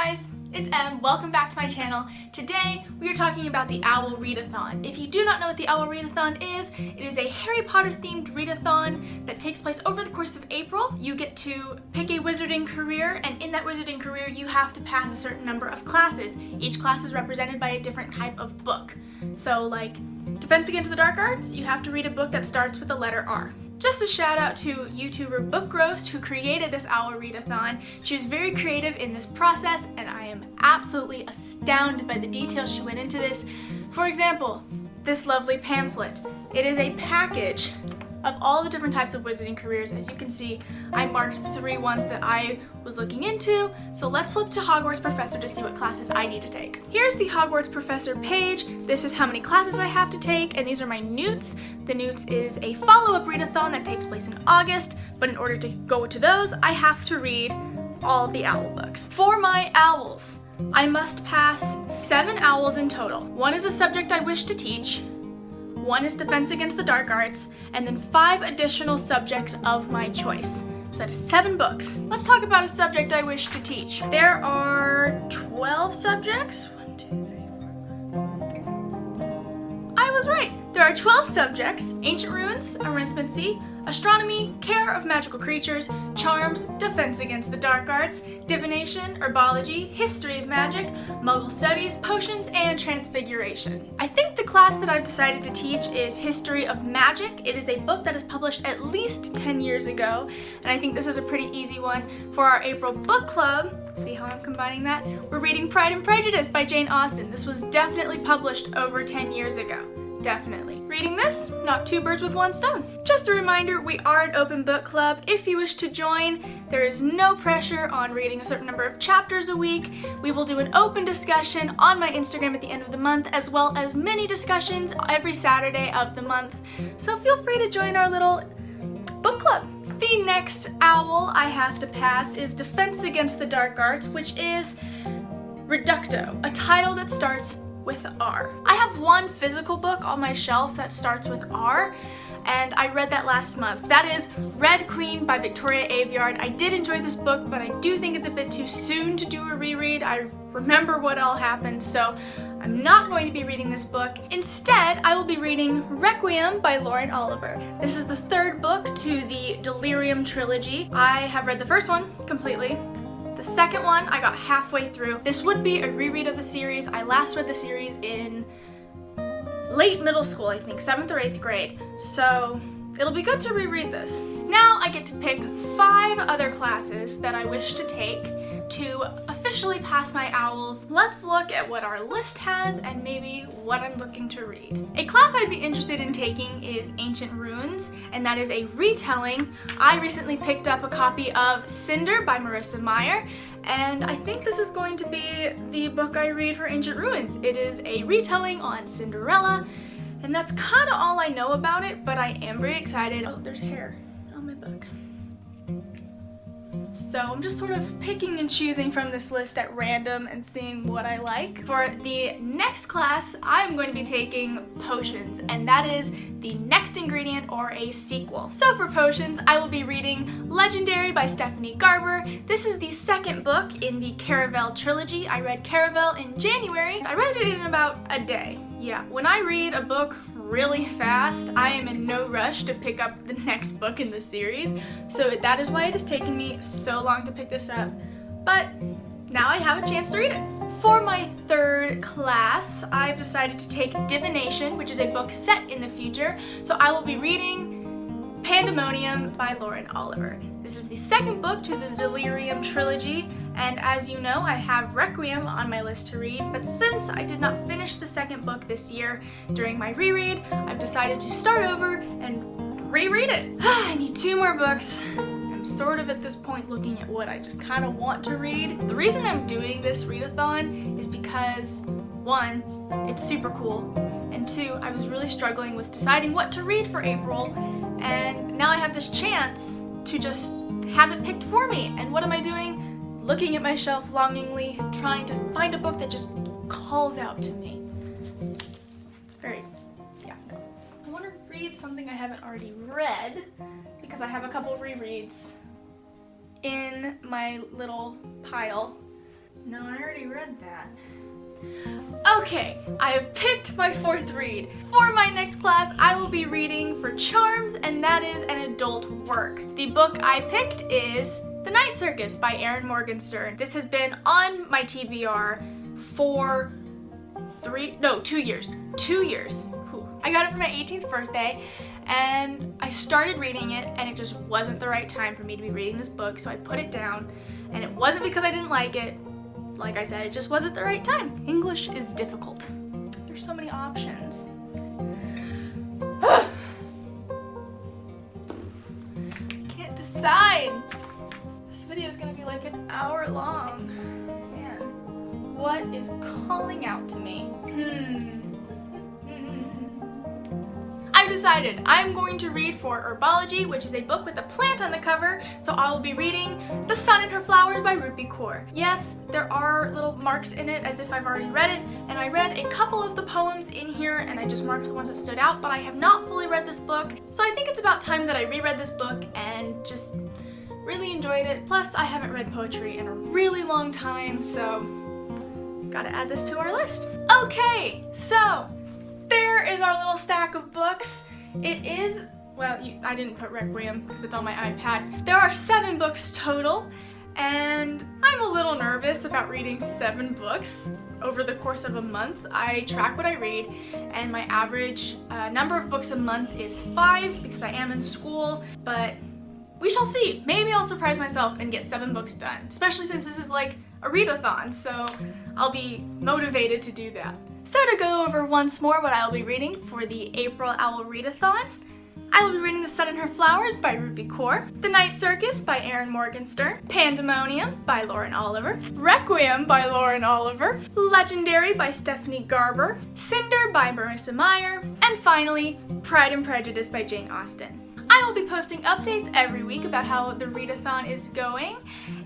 guys, it's Em. Welcome back to my channel. Today we are talking about the Owl Readathon. If you do not know what the Owl Readathon is, it is a Harry Potter themed readathon that takes place over the course of April. You get to pick a wizarding career, and in that wizarding career you have to pass a certain number of classes. Each class is represented by a different type of book. So like Defense Against the Dark Arts, you have to read a book that starts with the letter R. Just a shout out to YouTuber Book Roast who created this Owl Readathon. She was very creative in this process and I am absolutely astounded by the details she went into this. For example, this lovely pamphlet. It is a package of all the different types of wizarding careers. As you can see, I marked the 3 ones that I was looking into. So let's flip to Hogwarts Professor to see what classes I need to take. Here's the Hogwarts Professor page. This is how many classes I have to take, and these are my newts. The newts is a follow-up readathon that takes place in August, but in order to go to those, I have to read all of the owl books. For my owls, I must pass 7 owls in total. 1 is a subject I wish to teach, 1 is Defense Against the Dark Arts, and then 5 additional subjects of my choice. So that is 7 books. Let's talk about a subject I wish to teach. There are 12 subjects. 1, 2, 3, 4. I was right. There are 12 subjects: Ancient Runes, Arithmancy, Astronomy, Care of Magical Creatures, Charms, Defense Against the Dark Arts, Divination, Herbology, History of Magic, Muggle Studies, Potions, and Transfiguration. I think the class that I've decided to teach is History of Magic. It is a book that is published at least 10 years ago, and I think this is a pretty easy one for our April book club. See how I'm combining that? We're reading Pride and Prejudice by Jane Austen. This was definitely published over 10 years ago. Definitely. Reading this, not 2 birds with 1 stone. Just a reminder, we are an open book club. If you wish to join, there is no pressure on reading a certain number of chapters a week. We will do an open discussion on my Instagram at the end of the month, as well as mini discussions every Saturday of the month. So feel free to join our little book club. The next owl I have to pass is Defense Against the Dark Arts, which is Readathon, a title that starts with R. I have 1 physical book on my shelf that starts with R, and I read that last month. That is Red Queen by Victoria Aveyard. I did enjoy this book, but I do think it's a bit too soon to do a reread. I remember what all happened, so I'm not going to be reading this book. Instead, I will be reading Requiem by Lauren Oliver. This is the 3rd book to the Delirium trilogy. I have read the first one completely. The second one I got halfway through. This would be a reread of the series. I last read the series in late middle school, I think, 7th or 8th grade. So it'll be good to reread this. Now I get to pick 5 other classes that I wish to take to officially pass my owls. Let's look at what our list has and maybe what I'm looking to read. A class I'd be interested in taking is Ancient Runes, and that is a retelling. I recently picked up a copy of Cinder by Marissa Meyer, and I think this is going to be the book I read for Ancient Runes. It is a retelling on Cinderella, and that's kind of all I know about it, but I am very excited. Oh, there's hair on my book. So I'm just sort of picking and choosing from this list at random and seeing what I like. For the next class, I'm going to be taking Potions, and that is the next ingredient or a sequel. So for Potions, I will be reading Legendary by Stephanie Garber. This is the 2nd book in the Caravel trilogy. I read Caravel in January. I read it in about a day. Yeah, when I read a book really fast, I am in no rush to pick up the next book in the series, so that is why it has taken me so long to pick this up, but now I have a chance to read it. For my 3rd class, I've decided to take Divination, which is a book set in the future, so I will be reading Pandemonium by Lauren Oliver. This is the 2nd book to the Delirium trilogy, and as you know, I have Requiem on my list to read, but since I did not finish the 2nd book this year during my reread, I've decided to start over and reread it. I need 2 more books. I'm sort of at this point looking at what I just kind of want to read. The reason I'm doing this readathon is because 1, it's super cool, and 2, I was really struggling with deciding what to read for April, and now I have this chance to just have it picked for me. And what am I doing? Looking at my shelf longingly, trying to find a book that just calls out to me. It's very, yeah, no. I want to read something I haven't already read because I have a couple rereads in my little pile. No, I already read that. Okay, I have picked my 4th read. For my next class, I will be reading for Charms, and that is an adult work. The book I picked is The Night Circus by Erin Morgenstern. This has been on my TBR for 2 years. 2 years. Whew. I got it for my 18th birthday, and I started reading it, and it just wasn't the right time for me to be reading this book, so I put it down, and it wasn't because I didn't like it. Like I said, it just wasn't the right time. English is difficult. There's so many options. I can't decide. This video is gonna be like an hour long. Man, what is calling out to me? I've decided I'm going to read for Herbology, which is a book with a plant on the cover, so I will be reading The Sun and Her Flowers by Rupi Kaur. Yes, there are little marks in it as if I've already read it, and I read a couple of the poems in here and I just marked the ones that stood out, but I have not fully read this book, so I think it's about time that I reread this book and just really enjoyed it. Plus, I haven't read poetry in a really long time, so gotta add this to our list. Okay, so there is our little stack of books. It is, well, I didn't put Requiem because it's on my iPad. There are 7 books total, and I'm a little nervous about reading 7 books over the course of a month. I track what I read, and my average number of books a month is 5 because I am in school, but we shall see. Maybe I'll surprise myself and get 7 books done, especially since this is like a readathon, so I'll be motivated to do that. So to go over once more what I'll be reading for the April Owl Readathon, I will be reading The Sun and Her Flowers by Rupi Kaur, The Night Circus by Erin Morgenstern, Pandemonium by Lauren Oliver, Requiem by Lauren Oliver, Legendary by Stephanie Garber, Cinder by Marissa Meyer, and finally, Pride and Prejudice by Jane Austen. I will be posting updates every week about how the readathon is going,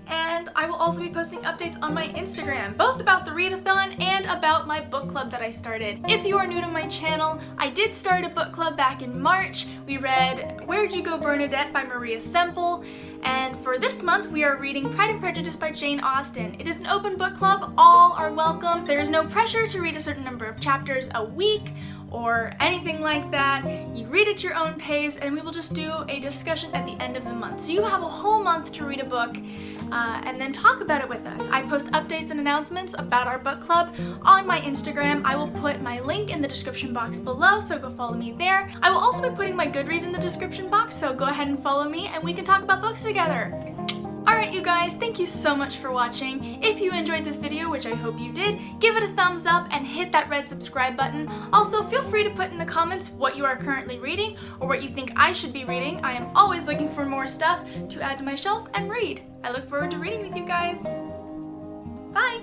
and I will also be posting updates on my Instagram, both about the readathon and about my book club that I started. If you are new to my channel, I did start a book club back in March. We read Where'd You Go, Bernadette by Maria Semple, and for this month we are reading Pride and Prejudice by Jane Austen. It is an open book club, all are welcome. There is no pressure to read a certain number of chapters a week or anything like that. You read at your own pace, and we will just do a discussion at the end of the month. So you have a whole month to read a book and then talk about it with us. I post updates and announcements about our book club on my Instagram. I will put my link in the description box below, so go follow me there. I will also be putting my Goodreads in the description box, so go ahead and follow me and we can talk about books together. Alright you guys, thank you so much for watching. If you enjoyed this video, which I hope you did, give it a thumbs up and hit that red subscribe button. Also, feel free to put in the comments what you are currently reading or what you think I should be reading. I am always looking for more stuff to add to my shelf and read. I look forward to reading with you guys. Bye!